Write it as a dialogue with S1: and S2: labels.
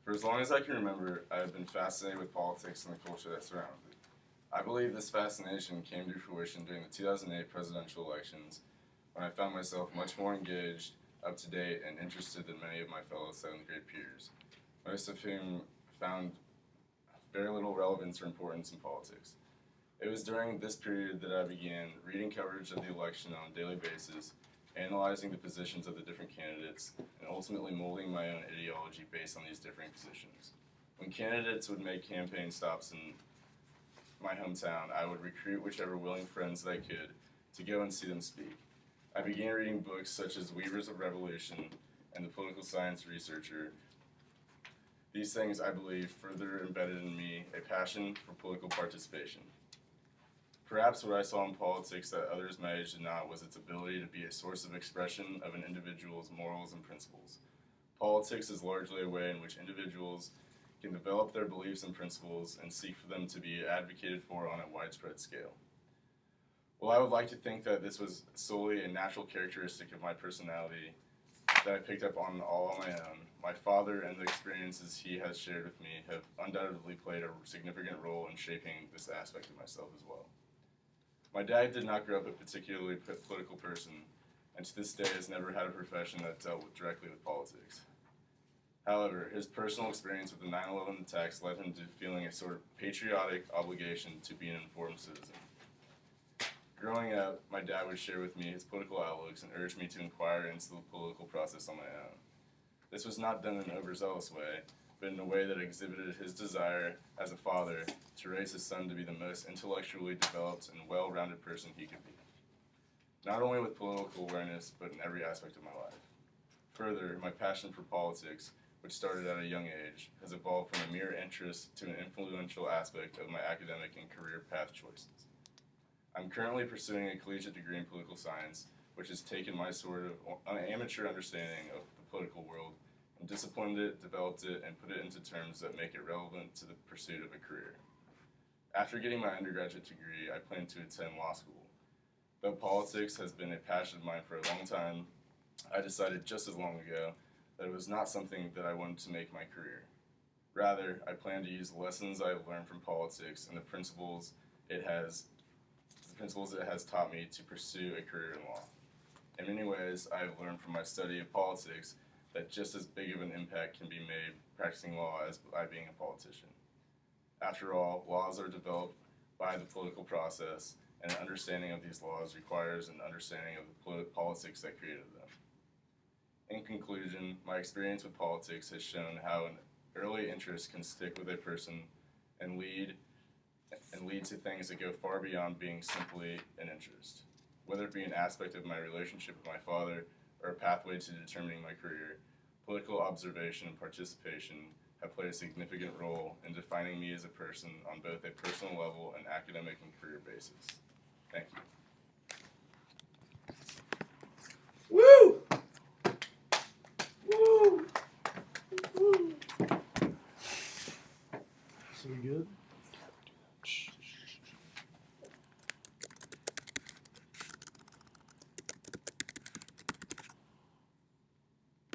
S1: For as long as I can remember, I have been fascinated with politics and the culture that surrounds it. I believe this fascination came to fruition during the 2008 presidential elections, when I found myself much more engaged, up to date, and interested than many of my fellow 7th grade peers, most of whom found very little relevance or importance in politics. It was during this period that I began reading coverage of the election on a daily basis, analyzing the positions of the different candidates, and ultimately molding my own ideology based on these differing positions. When candidates would make campaign stops in my hometown, I would recruit whichever willing friends that I could to go and see them speak. I began reading books such as Weavers of Revolution and The Political Science Researcher. These things, I believe, further embedded in me a passion for political participation. Perhaps what I saw in politics that others my age did not was its ability to be a source of expression of an individual's morals and principles. Politics is largely a way in which individuals can develop their beliefs and principles and seek for them to be advocated for on a widespread scale. While I would like to think that this was solely a natural characteristic of my personality that I picked up on all on my own, my father and the experiences he has shared with me have undoubtedly played a significant role in shaping this aspect of myself as well. My dad did not grow up a particularly political person, and to this day has never had a profession that dealt directly with politics. However, his personal experience with the 9/11 attacks led him to feeling a sort of patriotic obligation to be an informed citizen. Growing up, my dad would share with me his political outlooks and urge me to inquire into the political process on my own. This was not done in an overzealous way, but in a way that exhibited his desire as a father to raise his son to be the most intellectually developed and well-rounded person he could be, not only with political awareness, but in every aspect of my life. Further, my passion for politics, which started at a young age, has evolved from a mere interest to an influential aspect of my academic and career path choices. I'm currently pursuing a collegiate degree in political science, which has taken my sort of amateur understanding of the political world and disciplined it, developed it, and put it into terms that make it relevant to the pursuit of a career. After getting my undergraduate degree, I plan to attend law school. Though politics has been a passion of mine for a long time, I decided just as long ago that it was not something that I wanted to make my career. Rather, I plan to use the lessons I have learned from politics and the principles it has taught me to pursue a career in law. In many ways, I have learned from my study of politics that just as big of an impact can be made practicing law as by being a politician. After all, laws are developed by the political process, and an understanding of these laws requires an understanding of the politics that created them. In conclusion, my experience with politics has shown how an early interest can stick with a person and lead to things that go far beyond being simply an interest. Whether it be an aspect of my relationship with my father or a pathway to determining my career, political observation and participation have played a significant role in defining me as a person on both a personal level and academic and career basis. Thank you.
S2: Woo! Woo! Woo! So good.